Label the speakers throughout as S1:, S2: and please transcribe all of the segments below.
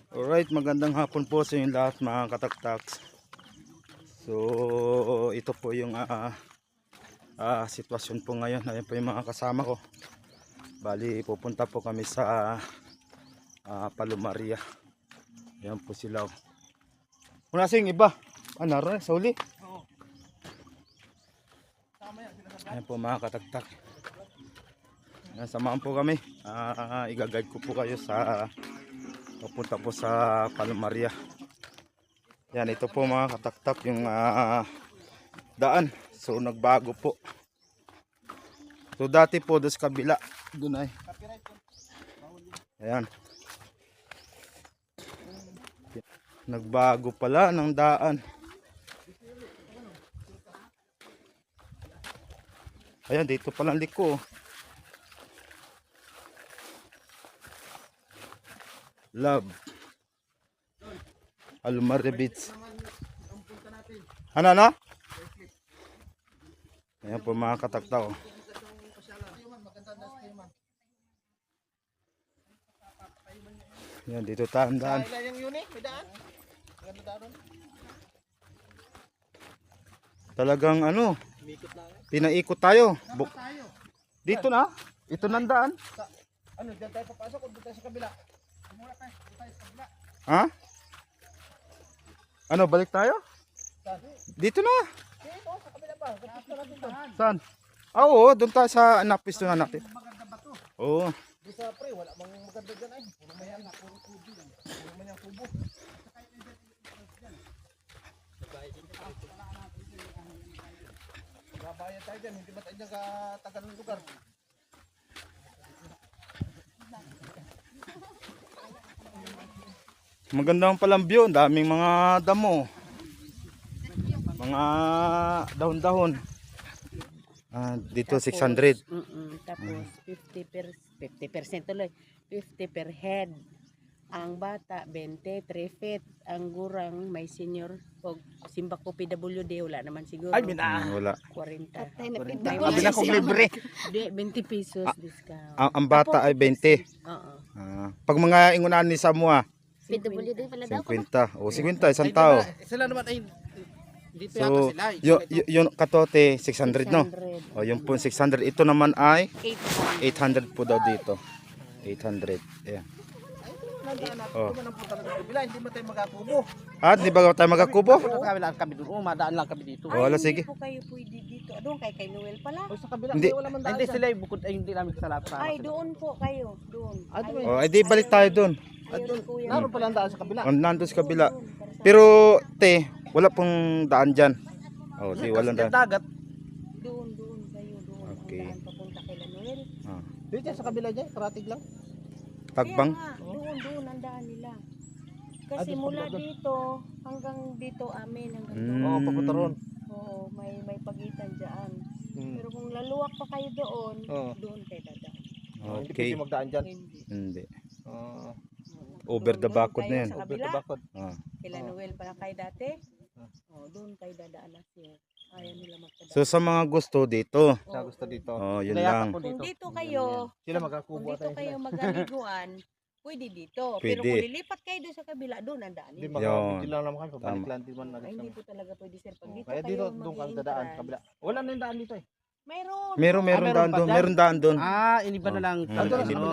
S1: Alright, magandang hapon po sa inyo lahat mga kataktaks. So, ito po yung sitwasyon po ngayon. Ayan po yung mga kasama ko. Bali, pupunta po kami sa Palumaria. Ayan po sila. Kung nasa yung iba, naroon sa uli. Ayan po mga kataktak. Ayan, samahan po kami. Igaguide ko po kayo sa papunta po sa Palumaria. Yan, ito po mga kataktak yung daan. So nagbago po. So dati po doon sa kabila, doon ay. Ayan. Nagbago pala ng daan. Ayan, dito pala ang liko. Love Palumaria Beach. Ano? Ayan po mga kataktaw. Ayan, dito tandaan. Talagang pinaikot tayo. Dito na. Ito nandaan.
S2: Diyan tayo papasok o doon tayo sa kabila?
S1: Ha? Balik tayo? Dito na.
S2: Dito, sa kabila pa. Kapis na natin doon.
S1: Saan? Oo, doon tayo sa napis na natin.
S2: Maganda ba to?
S1: Oo.
S2: Di sa pre, wala bang maganda dyan ay. Puro mayan na, puro kubo. Puro mayang kubo. Babayad tayo dyan, hindi ba tayo dyan katagal ng lugar?
S1: Maganda palang view, daming mga damo. Mga dahon-dahon. Dito 600.
S3: Tapos 50% tuloy. 50 per head. Ang bata 20, 3 feet. Ang gurang may senior o simba ko PWD wala naman siguro.
S2: Ay,
S1: Wala.
S3: 40.
S2: Abi na kong libre.
S3: Di 20 pesos discount.
S1: Ang bata ay 20.
S3: Oo.
S1: Pag mga ingunan ni Samoa,
S3: PWD pala daw.
S1: 50. O 50, isang tao.
S2: Sila naman ay dito yata
S1: So,
S2: sila.
S1: yung katote, 600 no? O yung po 600. Ito naman ay
S3: 800.
S1: 800 po daw dito. 800. Ayan. Oh.
S2: Hindi mo tayo magkakubo.
S1: Di ba tayo magkakubo?
S2: Kami lang kami doon. Madaan lang kami dito.
S1: Oh, wala, sige.
S3: Hindi po kayo pwede dito. Doon kay Noel pala.
S2: O sa kabila,
S1: Hindi.
S2: wala man daan. Hindi sila bukod ay hindi namin kasalap sa.
S3: Ay, doon po kayo. Doon.
S1: Ay di balik tayo doon.
S2: Naroon pala ang daan sa kabila.
S1: Nandun sa kabila. Pero, wala pong daan dyan. Di walang daan.
S2: Dagat.
S3: Doon kayo. Doon.
S1: Okay.
S3: Ang daan papunta kay Noel.
S2: Dito sa kabila dyan, karatig lang.
S1: Tagbang.
S3: Kaya nga, doon ang daan nila. Kasi mula dito hanggang dito amin hanggang doon.
S2: Oo, papunta roon.
S3: Oo, may pagitan diyan. Pero kung laluwak pa kayo doon, doon kayo dadaan.
S2: Hindi
S1: Okay.
S2: pwede magdaan dyan.
S1: Hindi.
S2: Oo.
S1: Over the
S3: Doon
S1: bakod
S3: kayo
S1: na yan.
S3: sa
S2: Over the
S3: kabila.
S2: bakod.
S3: Kila Noel pala kayo dati. Doon kayo dadaan last year. Ayaw nila magpadaan.
S1: So sa mga gusto dito.
S2: Sa gusto dito.
S1: Yun
S2: Kaya
S1: lang.
S2: ako
S3: Kung dito kayo,
S2: Sila
S3: kung
S2: magkakubo
S3: dito kayo magaliguan, pwede dito. Pero
S1: Pwede.
S3: kung lilipat kayo doon sa kabila, doon ang daan
S2: Hindi
S3: nila.
S2: magkabiti lang naman kami. Pabalik
S1: Tama.
S2: lang din man.
S3: Ay, hindi po talaga pwede sir. Pag dito
S2: Kaya
S3: kayo
S2: dito, doon kang dadaan sa kabila. Wala na yung daan dito eh.
S3: Mayroon.
S1: Meron
S2: meron
S1: daan
S2: pa
S1: doon.
S2: dyan?
S1: Meron daan doon.
S2: Iniba na lang.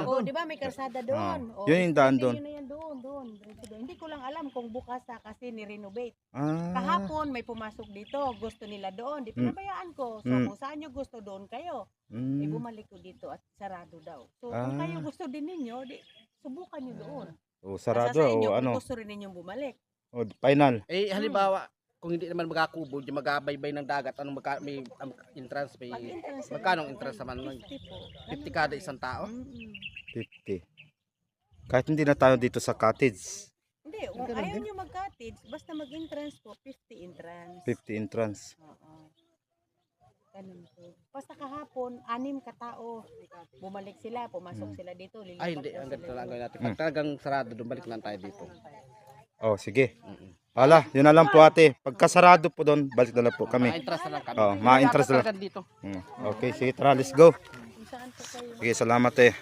S3: Oh, di ba may kalsada doon? Oh,
S1: Yun yung daan doon.
S3: Yun na yan doon. Diretso doon. Hindi ko lang alam kung bukas na kasi ni-renovate.
S1: Ah.
S3: Kahapon may pumasok dito. Gusto nila doon. Di pinabayaan ko. So kung saan nyo gusto doon kayo. Bumalik ko dito at sarado daw. So kung kayo gusto din ninyo, subukan nyo doon.
S1: Sarado
S3: Nasa sa inyo
S1: o
S3: kung gusto rin ninyong bumalik.
S1: final.
S2: Halimbawa, kung hindi naman magkakubo, yung magabaybay ng dagat, may entrance, may
S3: Pag-entrance,
S2: magkano entrance naman?
S3: 50 po.
S2: 50 kada isang tao?
S1: 50. Kahit hindi na tayo dito sa cottage.
S3: Hindi, kung ayaw nyo mag-cottage, basta mag-entrance po, 50 entrance.
S1: 50 entrance.
S3: Oo. Ganun po. Basta kahapon, 6 katao. Bumalik sila, pumasok sila dito. Lilipat
S2: Ay, hindi.
S3: po
S2: Ang
S3: sila
S2: ganito lang
S3: doon.
S2: gawin natin. Pag talagang sarado, bumalik lang tayo dito.
S1: Sige. Yun na lang po ate. Pagkasarado po doon, balik na lang po kami.
S2: Ma-entrance na lang kami.
S1: Ma-entrance na lang.
S2: Dito.
S1: Okay, sige, tara, let's go.
S3: Kung saan po kayo.
S1: Sige, salamat eh.